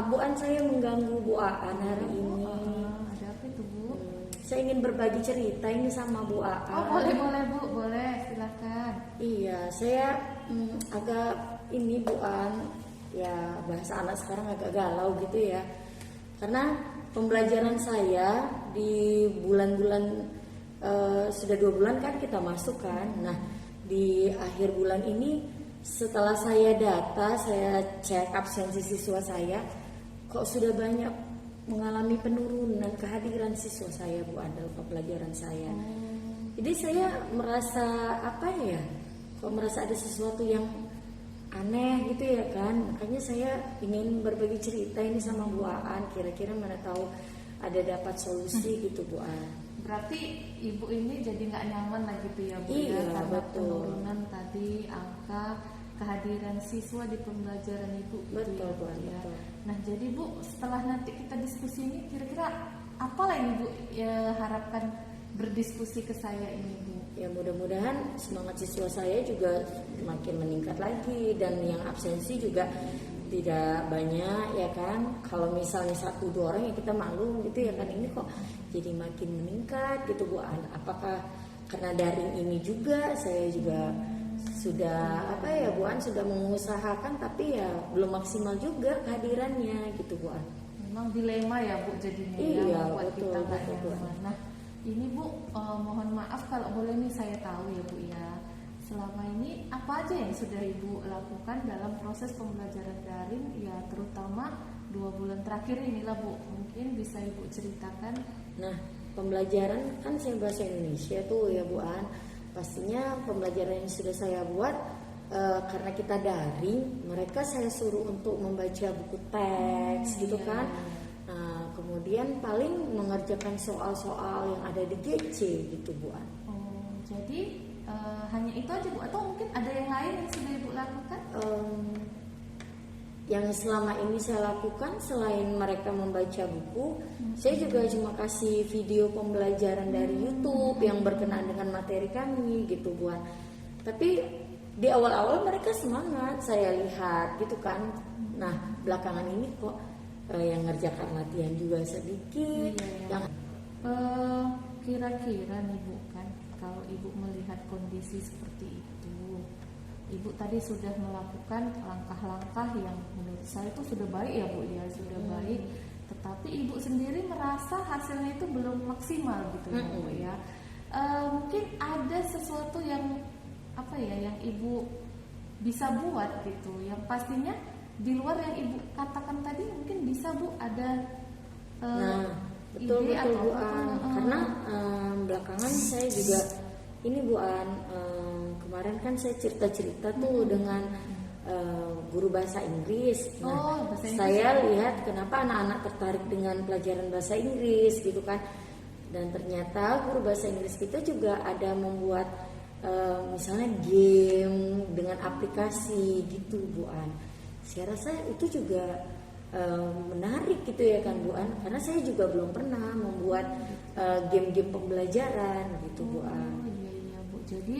Maaf Bu An, saya mengganggu Bu Aan hari ini. Ada apa itu Bu? Saya ingin berbagi cerita ini sama Bu Aan. Oh boleh Bu, boleh silakan. Iya, saya agak ini Bu An, ya bahasa anak sekarang agak galau gitu ya. Karena pembelajaran saya di bulan-bulan sudah 2 bulan kan kita masuk kan. Nah di akhir bulan ini setelah saya data, saya cek absensi siswa saya, kok sudah banyak mengalami penurunan kehadiran siswa saya Bu An dalam pembelajaran saya. Jadi saya merasa apa ya? Kok merasa ada sesuatu yang aneh gitu ya kan. Makanya saya ingin berbagi cerita ini sama Bu Aan. Kira-kira mana tahu ada dapat solusi gitu Bu Aan. Berarti ibu ini jadi nggak nyaman lah gitu ya Bu Iya, ya, karena betul. penurunan tadi angka kehadiran siswa di pembelajaran ibu gitu Betul, ya, Bu, Bu An, ya. betul. Nah jadi Bu, setelah nanti kita diskusi ini kira-kira apa lah yang Ibu ya, harapkan berdiskusi ke saya ini Bu? Ya mudah-mudahan semangat siswa saya juga makin meningkat lagi, dan yang absensi juga tidak banyak ya kan. Kalau misalnya 1-2 orang ya kita maklum gitu ya kan, ini kok jadi makin meningkat gitu Bu An. Apakah karena daring ini juga saya juga sudah apa ya Bu An, sudah mengusahakan tapi ya belum maksimal juga kehadirannya gitu Bu An. Memang dilema ya Bu jadinya Iya, ya, membuat betul, kita nggak betul, Bu. nyaman. Nah ini Bu, mohon maaf kalau boleh nih saya tahu ya Bu ya, selama ini apa aja yang sudah Ibu lakukan dalam proses pembelajaran daring ya, terutama 2 bulan terakhir inilah Bu, mungkin bisa Ibu ceritakan. Nah pembelajaran kan saya bahasa Indonesia tuh ya Bu An. Pastinya pembelajaran yang sudah saya buat karena kita daring, mereka saya suruh untuk membaca buku teks gitu iya, kan. iya. Nah, kemudian paling mengerjakan soal-soal yang ada di GC gitu Bu An. Oh, jadi hanya itu aja Bu, atau mungkin ada yang lain yang sudah Ibu lakukan? Yang selama ini saya lakukan selain mereka membaca buku, saya juga cuma kasih video pembelajaran dari YouTube yang berkenaan dengan materi kami gitu Bu An. Tapi di awal-awal mereka semangat, saya lihat gitu kan. Nah belakangan ini kok yang ngerjakan latihan juga sedikit. Iya. Yang Kira-kira nih Bu kan, kalau Ibu melihat kondisi seperti itu, Ibu tadi sudah melakukan langkah-langkah yang menurut saya itu sudah baik ya Bu ya, sudah baik. Tetapi Ibu sendiri merasa hasilnya itu belum maksimal gitu ya Bu ya. Mungkin ada sesuatu yang apa ya, yang Ibu bisa buat gitu, yang pastinya di luar yang Ibu katakan tadi, mungkin bisa Bu ada betul ide atau Bu An. Karena belakangan saya juga ini Bu An, kemarin kan saya cerita-cerita tuh dengan guru bahasa Inggris. Nah, bahasa Inggris saya lihat kenapa anak-anak tertarik dengan pelajaran bahasa Inggris gitu kan. Dan ternyata guru bahasa Inggris kita juga ada membuat misalnya game dengan aplikasi gitu Bu An. Saya rasa itu juga menarik gitu ya kan Bu An, karena saya juga belum pernah membuat game-game pembelajaran gitu Bu An. Iya Bu, jadi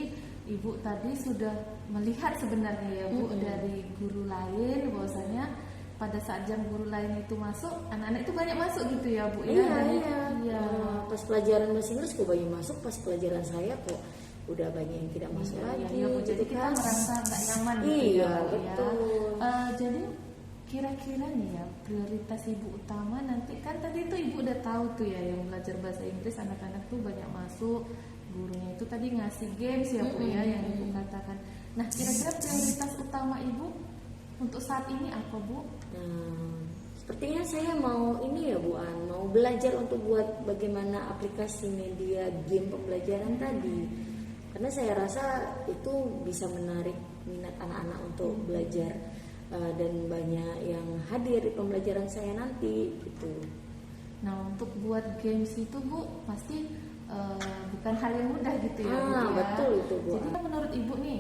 Ibu tadi sudah melihat sebenarnya ya Bu dari guru lain, bahwasanya pada saat jam guru lain itu masuk, anak-anak itu banyak masuk gitu ya Bu ya. Iya. Pas pelajaran bahasa Inggris kok banyak masuk, pas pelajaran saya kok udah banyak yang tidak masuk lagi. Iya Bu, jadi gitu kita kan. merasa nggak nyaman gitu Iya, ya Bu betul. ya. Jadi kira-kira nih ya, prioritas Ibu utama nanti kan tadi itu Ibu udah tahu tuh ya, yang belajar bahasa Inggris anak-anak tuh banyak masuk, gurunya itu tadi ngasih games ya Bu ya, yang Ibu katakan. Nah kira-kira prioritas utama Ibu untuk saat ini apa Bu? Sepertinya saya mau ini ya Bu An, mau belajar untuk buat bagaimana aplikasi media game pembelajaran tadi. Karena saya rasa itu bisa menarik minat anak-anak untuk belajar, dan banyak yang hadir di pembelajaran saya nanti gitu. Nah untuk buat games itu Bu pasti bukan hal yang mudah gitu ya Bu ya. Betul itu Bu. Jadi menurut Ibu nih,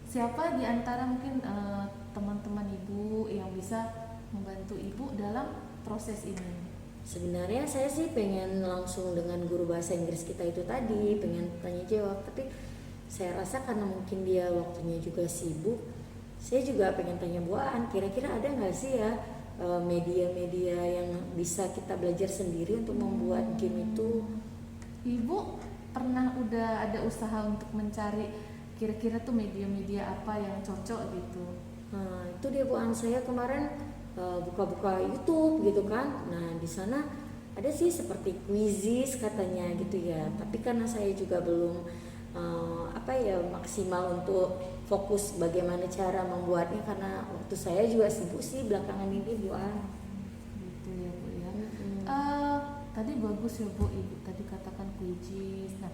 siapa di antara mungkin teman-teman Ibu yang bisa membantu Ibu dalam proses ini? Sebenarnya saya sih pengen langsung dengan guru bahasa Inggris kita itu tadi, pengen tanya jawab, tapi saya rasa karena mungkin dia waktunya juga sibuk, saya juga pengen tanya Bu An, kira-kira ada nggak sih ya media-media yang bisa kita belajar sendiri untuk membuat game itu. Ibu pernah udah ada usaha untuk mencari kira-kira tuh media-media apa yang cocok gitu? Nah, itu dia Bu An, saya kemarin buka-buka YouTube gitu kan. Nah, di sana ada sih seperti Quizizz katanya gitu ya. Tapi karena saya juga belum maksimal untuk fokus bagaimana cara membuatnya, karena waktu saya juga sibuk sih belakangan ini Bu An. Gitu ya Bu ya. Tadi bagus ya Bu, Ibu tadi katakan Quizizz. Nah,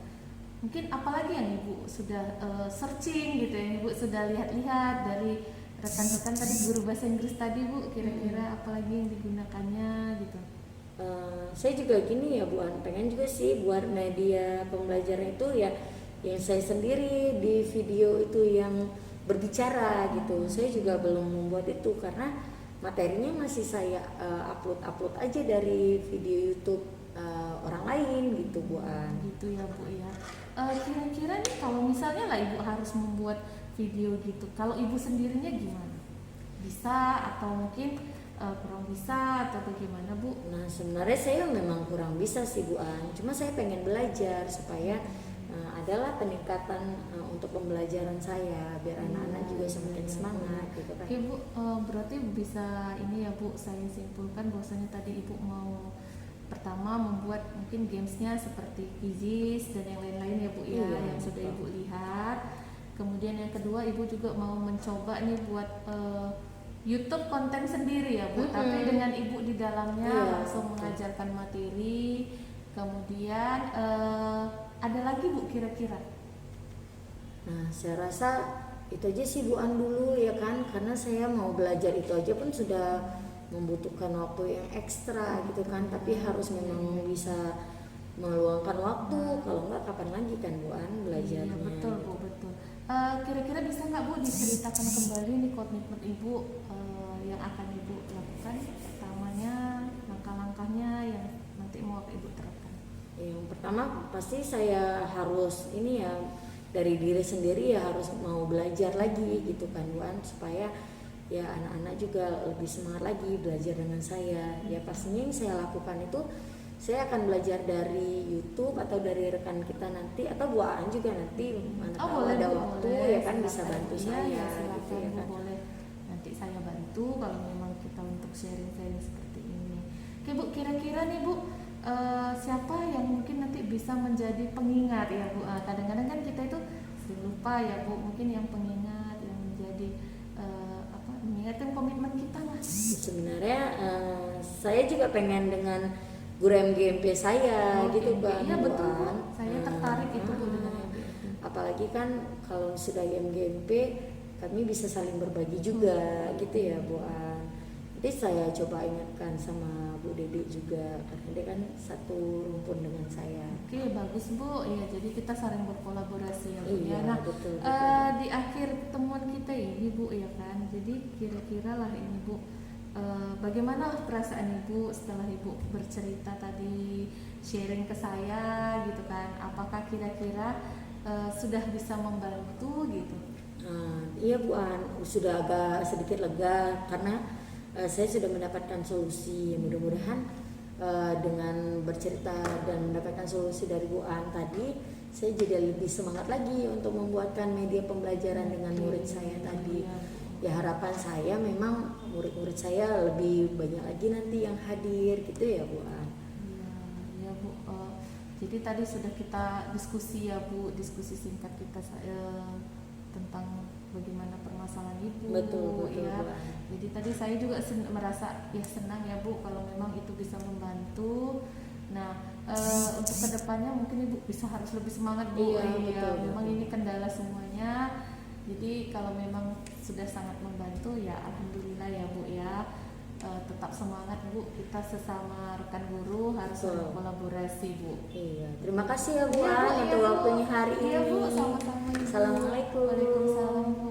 mungkin apalagi yang Ibu sudah searching gitu ya, Ibu sudah lihat-lihat dari rekan-rekan tadi guru bahasa Inggris tadi Bu, kira-kira apalagi yang digunakannya gitu? Saya juga gini ya Bu An, pengen juga sih buat media pembelajaran itu ya yang saya sendiri di video itu yang berbicara gitu. Saya juga belum membuat itu karena materinya masih saya upload aja dari video YouTube orang lain gitu Bu An. Gitu ya Bu ya. Kira-kira nih kalau misalnya lah Ibu harus membuat video gitu, kalau Ibu sendirinya gimana? Bisa atau mungkin kurang bisa atau bagaimana Bu? Nah, sebenarnya saya memang kurang bisa sih Bu An, cuma saya pengen belajar supaya adalah peningkatan untuk pembelajaran saya biar anak-anak juga semakin semangat gitu kan. Oke Bu, berarti bisa ini ya Bu, saya simpulkan bahwasanya tadi Ibu mau pertama membuat mungkin gamesnya seperti Quizizz dan yang lain-lain ya Bu ya, Iya, yang sudah betul. Ibu lihat. Kemudian yang kedua Ibu juga mau mencoba nih buat YouTube konten sendiri ya Bu, tapi dengan Ibu di dalamnya Iya, langsung betul. mengajarkan materi. Kemudian ada lagi Bu kira-kira? Nah, saya rasa itu aja sih Bu An dulu ya kan, karena saya mau belajar itu aja pun sudah membutuhkan waktu yang ekstra gitu kan, tapi harus memang bisa meluangkan waktu, kalau enggak kapan lagi kan Bu An belajarnya. Iya betul Bu, betul. Kira-kira bisa nggak Bu diceritakan kembali nih komitmen Ibu yang akan Ibu lakukan, pertamanya langkah-langkahnya yang nanti mau Ibu terapkan? Yang pertama pasti saya harus ini ya, dari diri sendiri ya harus mau belajar lagi gitu kan Bu An, supaya ya anak-anak juga lebih semangat lagi belajar dengan saya. Ya pastinya yang saya lakukan itu saya akan belajar dari YouTube atau dari rekan kita nanti, atau Bu An juga nanti mana tahu Boleh ada Bu, waktu boleh. ya kan bisa Silakan. bantu Iya, saya ya, gitu silakan ya Bu, kan. boleh. Nanti saya bantu kalau memang kita untuk sharing-sharing seperti ini. Oke Bu, kira-kira nih Bu, siapa yang mungkin nanti bisa menjadi pengingat ya Bu? Kadang-kadang kan kita itu sering lupa ya Bu, mungkin yang pengingat yang menjadi mengingatkan komitmen kita lah. Sebenarnya saya juga pengen dengan guru MGMP saya gitu kan. Iya betul Bu, Kan. saya tertarik itu Bu dengan yang Apalagi kan kalau sudah MGMP kami bisa saling berbagi juga gitu ya Bu An. Jadi saya coba ingatkan sama Bu Dede juga, karena dia kan satu rumpun dengan saya. Oke bagus Bu, ya jadi kita saling berkolaborasi ya Bu Iya, ya. Nah betul. di akhir pertemuan kita ini Bu ya kan, jadi kira-kira lah ini Bu, bagaimana perasaan Ibu setelah Ibu bercerita tadi, sharing ke saya gitu kan, apakah kira-kira sudah bisa membantu gitu? Iya Bu An, sudah agak sedikit lega karena saya sudah mendapatkan solusi. Mudah-mudahan dengan bercerita dan mendapatkan solusi dari Bu An tadi, saya jadi lebih semangat lagi untuk membuatkan media pembelajaran dengan murid saya tadi. Ya harapan saya memang murid-murid saya lebih banyak lagi nanti yang hadir gitu ya Bu An. Iya Bu, jadi tadi sudah kita diskusi ya Bu, diskusi singkat kita tentang bagaimana permasalahan Ibu. Betul ya. Bu An. Jadi tadi saya juga merasa ya senang ya Bu kalau memang itu bisa membantu. Nah untuk kedepannya mungkin Ibu bisa harus lebih semangat Bu. Iya, betul, memang betul. ini kendala semuanya. Jadi kalau memang sudah sangat membantu ya alhamdulillah ya Bu ya. Tetap semangat Bu, kita sesama rekan guru harus berkolaborasi Bu. Iya, terima kasih ya Bu Iya, Bu, An iya, untuk Bu. waktunya hari Iya ini. Bu, sama-sama Ibu. Assalamualaikum. Waalaikumsalam Bu.